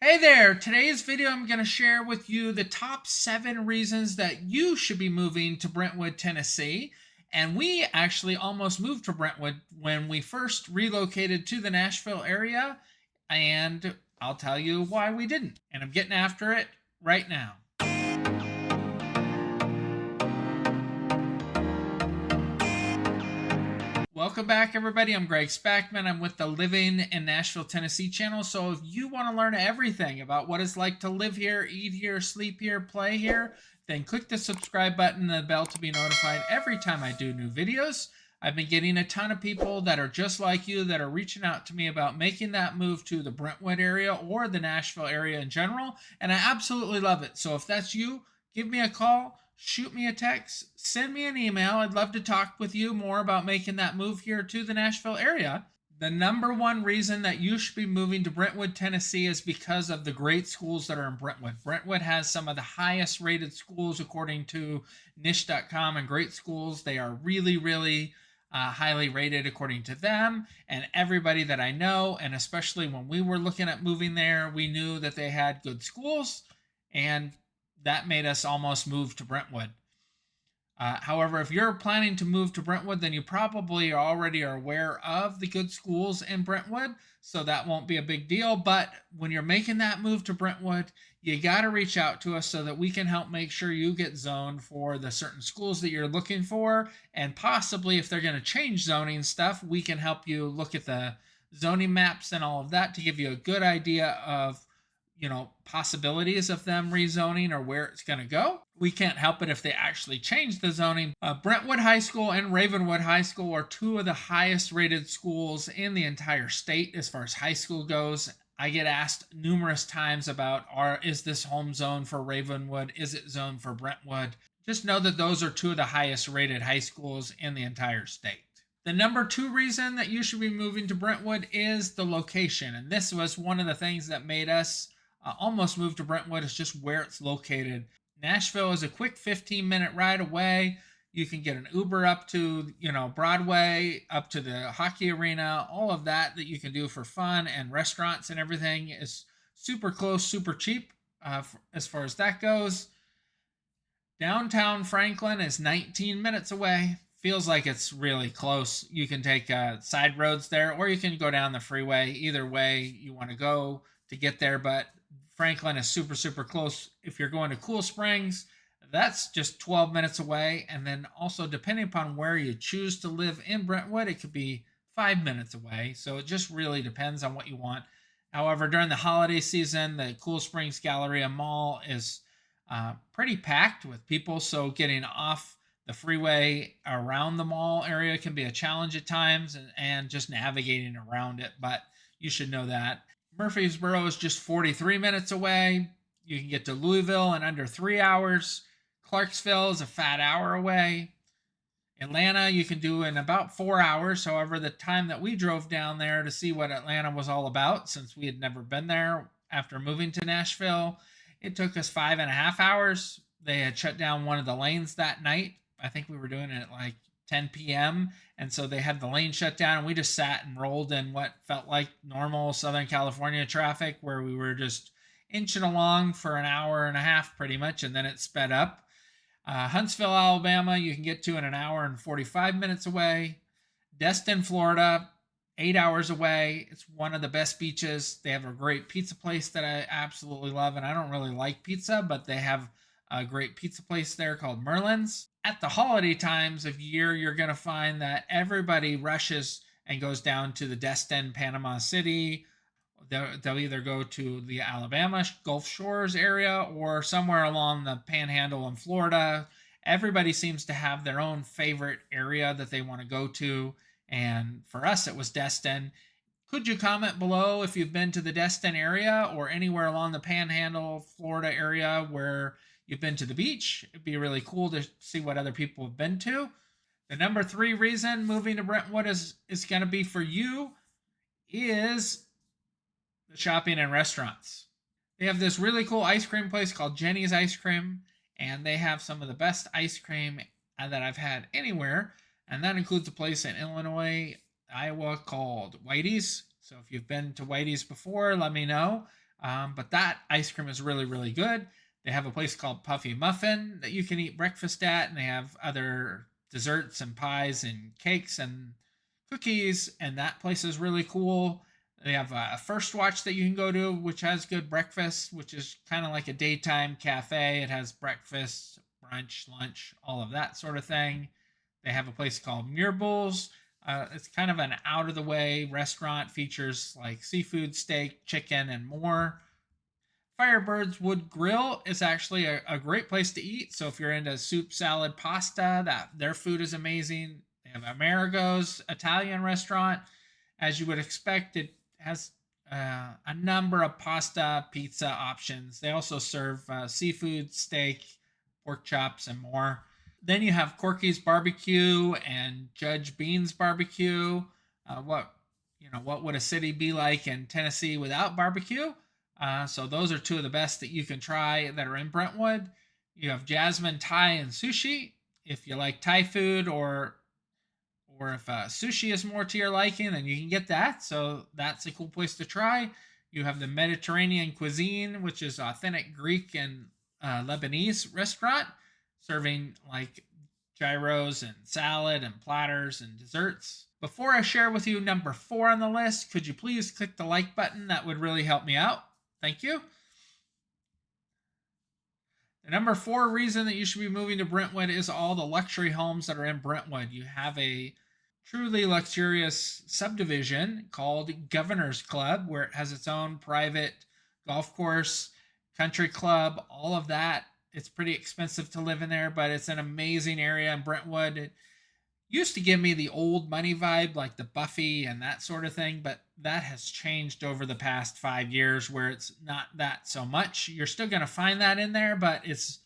Hey there! Today's video I'm going to share with you the top 7 reasons that you should be moving to Brentwood, Tennessee. And we actually almost moved to Brentwood when we first relocated to the Nashville area. And I'll tell you why we didn't. And I'm getting after it right now. Welcome back, everybody. I'm Greg Spackman. I'm with the Living in Nashville, Tennessee channel. So if you want to learn everything about what it's like to live here, eat here, sleep here, play here, then click the subscribe button and the bell to be notified every time I do new videos. I've been getting a ton of people that are just like you that are reaching out to me about making that move to the Brentwood area or the Nashville area in general, and I absolutely love it. So if that's you, give me a call, shoot me a text, send me an email. I'd love to talk with you more about making that move here to the Nashville area. The number one reason that you should be moving to Brentwood, Tennessee is because of the great schools that are in Brentwood. Brentwood has some of the highest rated schools according to niche.com and great schools. They are really highly rated according to them and everybody that I know. And especially when we were looking at moving there, we knew that they had good schools, and that made us almost move to Brentwood. However, if you're planning to move to Brentwood, then you probably already are aware of the good schools in Brentwood, so that won't be a big deal. But when you're making that move to Brentwood, you got to reach out to us so that we can help make sure you get zoned for the certain schools that you're looking for. And possibly if they're going to change zoning stuff, we can help you look at the zoning maps and all of that to give you a good idea of possibilities of them rezoning or where it's going to go. We can't help it if they actually change the zoning. Brentwood High School and Ravenwood High School are two of the highest rated schools in the entire state as far as high school goes. I get asked numerous times about, is this home zone for Ravenwood? Is it zoned for Brentwood? Just know that those are two of the highest rated high schools in the entire state. The number 2 reason that you should be moving to Brentwood is the location. And this was one of the things that made us almost move to Brentwood, is just where it's located. Nashville is a quick 15-minute ride away. You can get an Uber up to, Broadway, up to the hockey arena. All of that you can do for fun, and restaurants and everything is super close, super cheap as far as that goes. Downtown Franklin is 19 minutes away. Feels like it's really close. You can take side roads there, or you can go down the freeway. Either way you want to go to get there, but Franklin is super close. If you're going to Cool Springs, that's just 12 minutes away. And then also, depending upon where you choose to live in Brentwood, it could be 5 minutes away. So it just really depends on what you want. However, during the holiday season, the Cool Springs Galleria Mall is pretty packed with people. So getting off the freeway around the mall area can be a challenge at times, and just navigating around it. But you should know that. Murfreesboro is just 43 minutes away. You can get to Louisville in under 3 hours. Clarksville is a fat hour away. Atlanta you can do in about 4 hours. However, the time that we drove down there to see what Atlanta was all about, since we had never been there after moving to Nashville, it took us 5.5 hours. They had shut down one of the lanes that night. I think we were doing it at like 10 p.m. And so they had the lane shut down, and we just sat and rolled in what felt like normal Southern California traffic, where we were just inching along for an hour and a half pretty much, and then it sped up. Huntsville, Alabama, you can get to in an hour and 45 minutes away. Destin, Florida, 8 hours away. It's one of the best beaches. They have a great pizza place that I absolutely love, and I don't really like pizza, but they have a great pizza place there called Merlin's. At the holiday times of year, you're going to find that everybody rushes and goes down to the Destin, Panama City. They'll either go to the Alabama Gulf Shores area or somewhere along the Panhandle in Florida. Everybody seems to have their own favorite area that they want to go to. And for us, it was Destin. Could you comment below if you've been to the Destin area or anywhere along the Panhandle, Florida area where you've been to the beach? It'd be really cool to see what other people have been to. The number 3 reason moving to Brentwood is going to be for you is the shopping and restaurants. They have this really cool ice cream place called Jenny's Ice Cream, and they have some of the best ice cream that I've had anywhere, and that includes a place in Illinois, Iowa called Whitey's. So if you've been to Whitey's before, let me know. But that ice cream is really, really good. They have a place called Puffy Muffin that you can eat breakfast at, and they have other desserts and pies and cakes and cookies, and that place is really cool. They have a First Watch that you can go to, which has good breakfast, which is kind of like a daytime cafe. It has breakfast, brunch, lunch, all of that sort of thing. They have a place called Murble's. It's kind of an out of the way restaurant, features like seafood, steak, chicken, and more. Firebird's Wood Grill is actually a great place to eat. So if you're into soup, salad, pasta, that their food is amazing. They have Amerigo's Italian restaurant. As you would expect, it has a number of pasta, pizza options. They also serve seafood, steak, pork chops, and more. Then you have Corky's Barbecue and Judge Bean's Barbecue. What would a city be like in Tennessee without barbecue? So those are two of the best that you can try that are in Brentwood. You have Jasmine Thai and Sushi. If you like Thai food, or if sushi is more to your liking, then you can get that. So that's a cool place to try. You have the Mediterranean cuisine, which is authentic Greek and Lebanese restaurant, serving like gyros and salad and platters and desserts. Before I share with you number 4 on the list, could you please click the like button? That would really help me out. Thank you. The number 4 reason that you should be moving to Brentwood is all the luxury homes that are in Brentwood. You have a truly luxurious subdivision called Governor's Club, where it has its own private golf course, country club, all of that. It's pretty expensive to live in there, but it's an amazing area in Brentwood. It used to give me the old money vibe, like the Buffy and that sort of thing, but that has changed over the past 5 years where it's not that so much. You're still going to find that in there, but it's,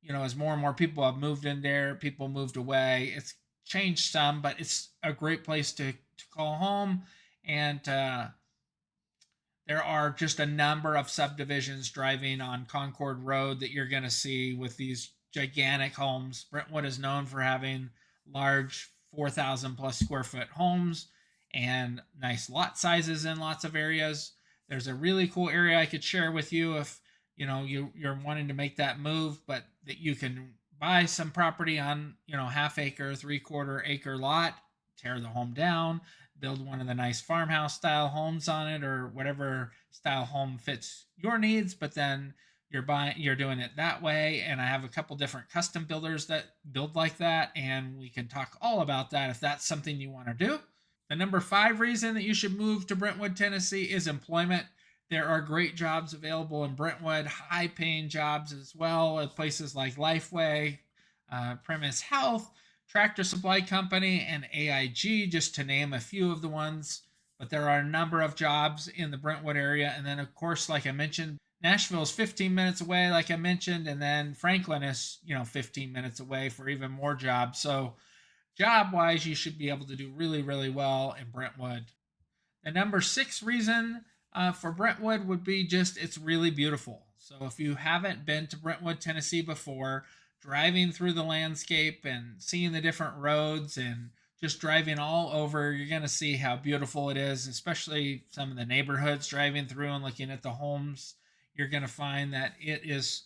as more and more people have moved in there, people moved away, it's changed some, but it's a great place to call home. And there are just a number of subdivisions driving on Concord Road that you're going to see with these gigantic homes. Brentwood is known for having large 4,000 plus square foot homes and nice lot sizes in lots of areas. There's a really cool area I could share with you if you're wanting to make that move, but that you can buy some property on half acre, 3/4 acre lot, tear the home down, build one of the nice farmhouse style homes on it, or whatever style home fits your needs. But then you're doing it that way, and I have a couple different custom builders that build like that, and we can talk all about that if that's something you want to do. The number 5 reason that you should move to Brentwood, Tennessee is employment. There are great jobs available in Brentwood, high paying jobs as well at places like Lifeway, Premise Health, Tractor Supply Company, and AIG, just to name a few of the ones. But there are a number of jobs in the Brentwood area. And then, of course, like I mentioned, Nashville is 15 minutes away, like I mentioned. And then Franklin is, 15 minutes away for even more jobs. So, job wise, you should be able to do really, really well in Brentwood. The number 6 reason for Brentwood would be just it's really beautiful. So if you haven't been to Brentwood, Tennessee before, driving through the landscape and seeing the different roads and just driving all over, you're going to see how beautiful it is, especially some of the neighborhoods driving through and looking at the homes. You're going to find that it is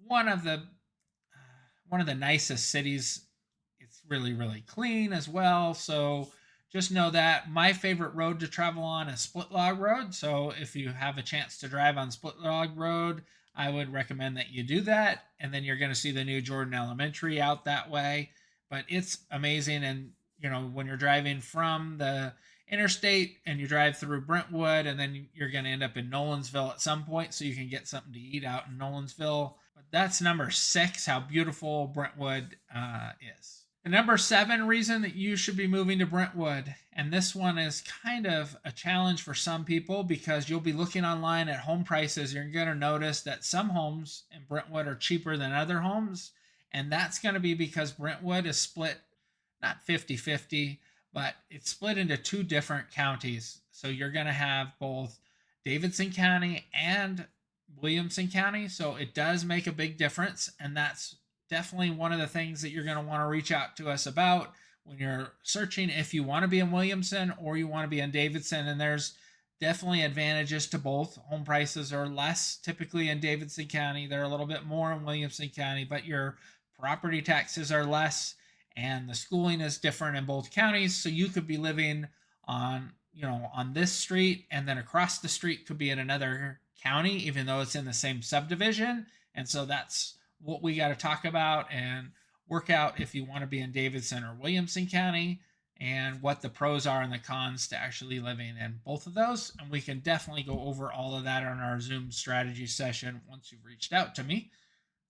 one of the nicest cities. It's really, really clean as well. So just know that my favorite road to travel on is Split Log Road. So if you have a chance to drive on Split Log Road, I would recommend that you do that. And then you're going to see the new Jordan Elementary out that way. But it's amazing. And, when you're driving from the interstate and you drive through Brentwood, and then you're going to end up in Nolensville at some point so you can get something to eat out in Nolensville. But that's number 6, how beautiful Brentwood is. The number 7 reason that you should be moving to Brentwood, and this one is kind of a challenge for some people because you'll be looking online at home prices. You're going to notice that some homes in Brentwood are cheaper than other homes, and that's going to be because Brentwood is split, not 50-50, but it's split into 2 different counties. So you're going to have both Davidson County and Williamson County, so it does make a big difference, and that's definitely one of the things that you're going to want to reach out to us about when you're searching if you want to be in Williamson or you want to be in Davidson. And there's definitely advantages to both. Home prices are less typically in Davidson County. They're a little bit more in Williamson County, but your property taxes are less and the schooling is different in both counties. So you could be living on, on this street and then across the street could be in another county, even though it's in the same subdivision. And so that's what we got to talk about and work out if you want to be in Davidson or Williamson County and what the pros are and the cons to actually living in both of those. And we can definitely go over all of that on our Zoom strategy session once you've reached out to me.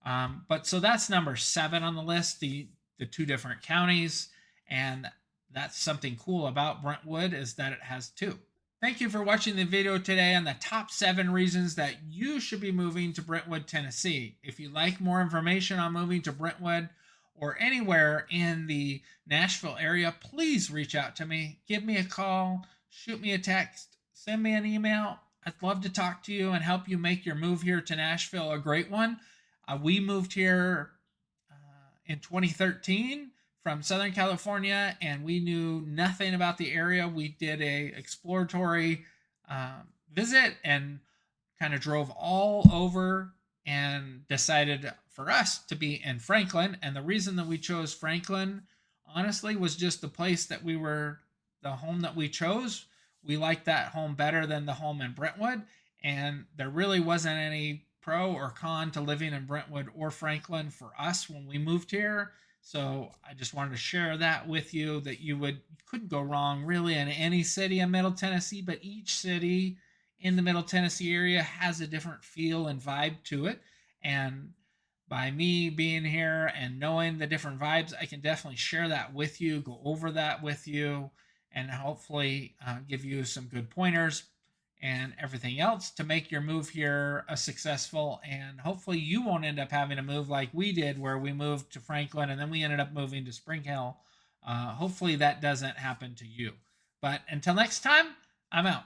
But so that's number 7 on the list, the 2 different counties. And that's something cool about Brentwood is that it has 2. Thank you for watching the video today on the top 7 reasons that you should be moving to Brentwood, Tennessee. If you'd like more information on moving to Brentwood or anywhere in the Nashville area, please reach out to me. Give me a call, shoot me a text, send me an email. I'd love to talk to you and help you make your move here to Nashville a great one. We moved here in 2013 from Southern California, and we knew nothing about the area. We did a exploratory visit and kind of drove all over and decided for us to be in Franklin. And the reason that we chose Franklin, honestly, was just the place that the home that we chose. We liked that home better than the home in Brentwood. And there really wasn't any pro or con to living in Brentwood or Franklin for us when we moved here. So I just wanted to share that with you, that you couldn't go wrong really in any city in Middle Tennessee, but each city in the Middle Tennessee area has a different feel and vibe to it. And by me being here and knowing the different vibes, I can definitely share that with you, go over that with you, and hopefully give you some good pointers and everything else to make your move here a successful. And hopefully you won't end up having to move like we did, where we moved to Franklin and then we ended up moving to Spring Hill. Hopefully that doesn't happen to you. But until next time, I'm out.